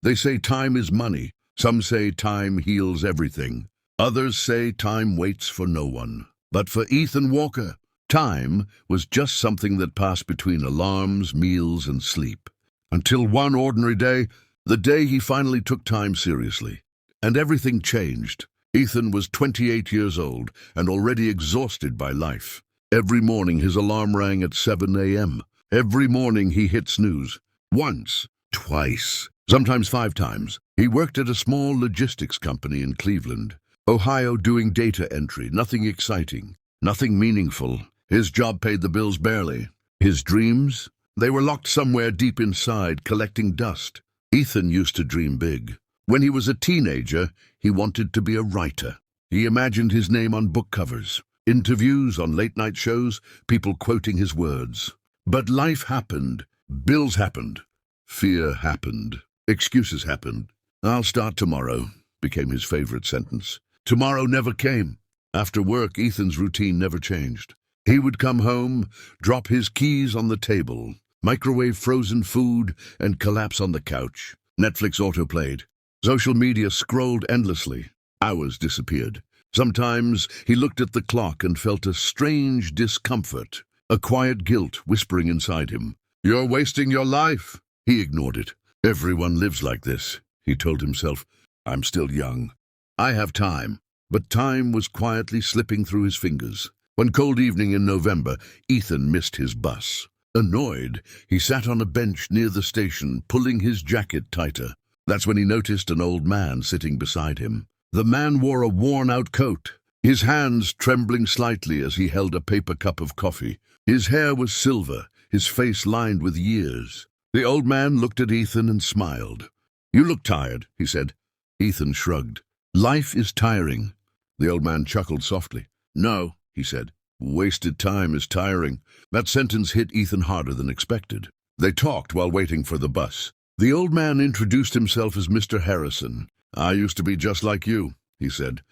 They say time is money. Some say time heals everything. Others say time waits for no one. But for Ethan Walker, time was just something that passed between alarms, meals, and sleep. Until one ordinary day, the day he finally took time seriously. And everything changed. Ethan was 28 years old and already exhausted by life. Every morning his alarm rang at 7 a.m. Every morning he hit snooze. Once, twice, sometimes 5 times. He worked at a small logistics company in Cleveland, Ohio, doing data entry. Nothing exciting, nothing meaningful. His job paid the bills barely. His dreams? They were locked somewhere deep inside, collecting dust. Ethan used to dream big. When he was a teenager, he wanted to be a writer. He imagined his name on book covers, interviews on late-night shows, people quoting his words. But life happened. Bills happened. Fear happened. Excuses happened. "I'll start tomorrow," became his favorite sentence. Tomorrow never came. After work, Ethan's routine never changed. He would come home, drop his keys on the table, microwave frozen food, and collapse on the couch. Netflix autoplayed. Social media scrolled endlessly. Hours disappeared. Sometimes he looked at the clock and felt a strange discomfort, a quiet guilt whispering inside him. "You're wasting your life." He ignored it. "Everyone lives like this," he told himself. "I'm still young. I have time." But time was quietly slipping through his fingers. One cold evening in November, Ethan missed his bus. Annoyed, he sat on a bench near the station, pulling his jacket tighter. That's when he noticed an old man sitting beside him. The man wore a worn-out coat, his hands trembling slightly as he held a paper cup of coffee. His hair was silver, his face lined with years. The old man looked at Ethan and smiled. "You look tired," he said. Ethan shrugged. "Life is tiring." The old man chuckled softly. "No," he said. "Wasted time is tiring." That sentence hit Ethan harder than expected. They talked while waiting for the bus. The old man introduced himself as Mr. Harrison. "I used to be just like you," he said.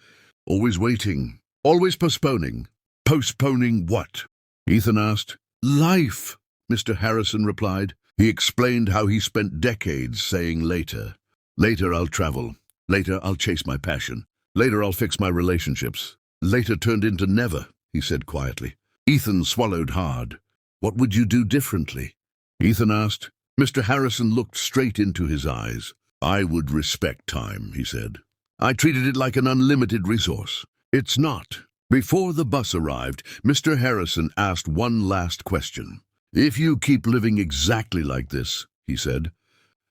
"Always waiting, always postponing." "Postponing what?" Ethan asked. "Life," Mr. Harrison replied. He explained how he spent decades saying later. "Later I'll travel. Later I'll chase my passion. Later I'll fix my relationships." Later turned into never, he said quietly. Ethan swallowed hard. "What would you do differently?" Ethan asked. Mr. Harrison looked straight into his eyes. "I would respect time," he said. "I treated it like an unlimited resource. It's not." Before the bus arrived, Mr. Harrison asked one last question. "If you keep living exactly like this," he said,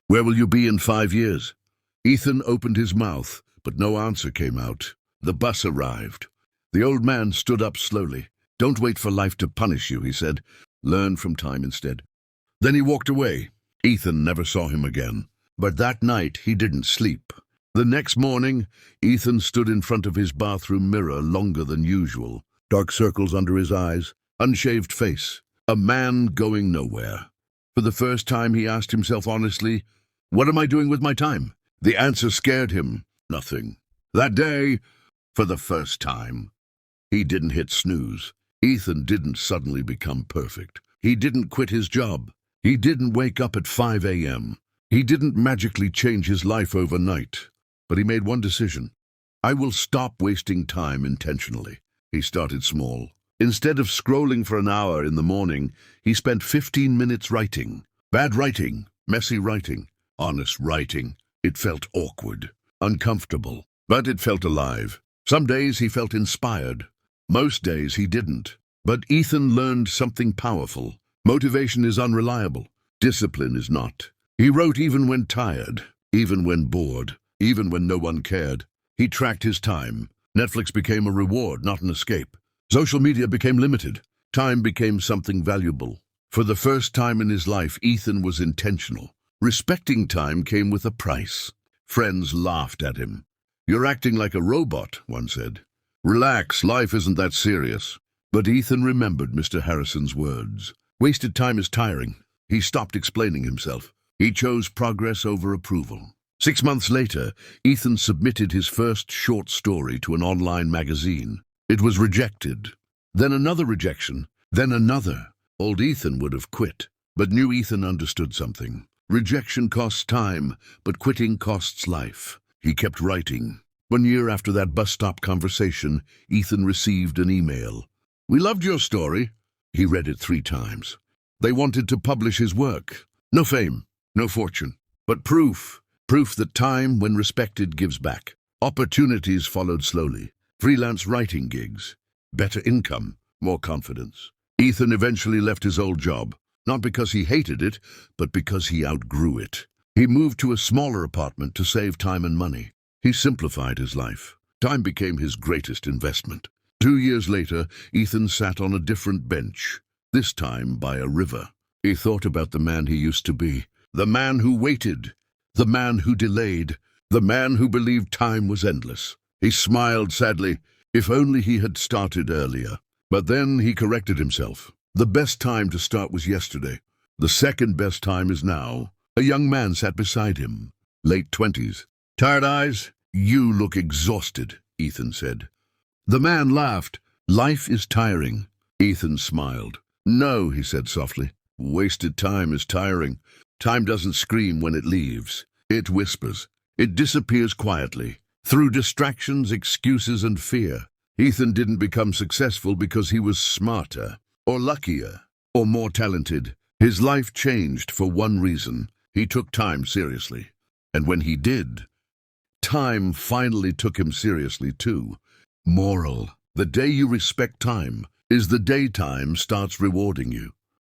"where will you be in 5 years?" Ethan opened his mouth, but no answer came out. The bus arrived. The old man stood up slowly. "Don't wait for life to punish you," he said. "Learn from time instead." Then he walked away. Ethan never saw him again. But that night he didn't sleep. The next morning, Ethan stood in front of his bathroom mirror longer than usual. Dark circles under his eyes, unshaved face. A man going nowhere. For the first time he asked himself honestly, "What am I doing with my time?" The answer scared him. Nothing. That day, for the first time, he didn't hit snooze. Ethan didn't suddenly become perfect. He didn't quit his job. He didn't wake up at 5 a.m. He didn't magically change his life overnight. But he made one decision. "I will stop wasting time intentionally." He started small. Instead of scrolling for an hour in the morning, he spent 15 minutes writing. Bad writing, messy writing, honest writing. It felt awkward, uncomfortable, but it felt alive. Some days he felt inspired. Most days he didn't. But Ethan learned something powerful. Motivation is unreliable. Discipline is not. He wrote even when tired, even when bored, even when no one cared. He tracked his time. Netflix became a reward, not an escape. Social media became limited. Time became something valuable. For the first time in his life, Ethan was intentional. Respecting time came with a price. Friends laughed at him. "You're acting like a robot," one said. "Relax, life isn't that serious." But Ethan remembered Mr. Harrison's words. Wasted time is tiring. He stopped explaining himself. He chose progress over approval. 6 months later, Ethan submitted his first short story to an online magazine. It was rejected. Then another rejection. Then another. Old Ethan would have quit. But new Ethan understood something. Rejection costs time, but quitting costs life. He kept writing. 1 year after that bus stop conversation, Ethan received an email. "We loved your story." He read it 3 times. They wanted to publish his work. No fame, no fortune, but proof. Proof that time, when respected, gives back. Opportunities followed slowly. Freelance writing gigs. Better income, more confidence. Ethan eventually left his old job, not because he hated it, but because he outgrew it. He moved to a smaller apartment to save time and money. He simplified his life. Time became his greatest investment. 2 years later, Ethan sat on a different bench, this time by a river. He thought about the man he used to be, the man who waited, the man who delayed, the man who believed time was endless. He smiled sadly. If only he had started earlier. But then he corrected himself. The best time to start was yesterday. The second best time is now. A young man sat beside him, late 20s. "Tired eyes? You look exhausted," Ethan said. The man laughed. "Life is tiring." Ethan smiled. "No," he said softly. "Wasted time is tiring. Time doesn't scream when it leaves. It whispers. It disappears quietly, through distractions, excuses, and fear." Ethan didn't become successful because he was smarter, or luckier, or more talented. His life changed for one reason. He took time seriously. And when he did, time finally took him seriously too. Moral: the day you respect time is the day time starts rewarding you.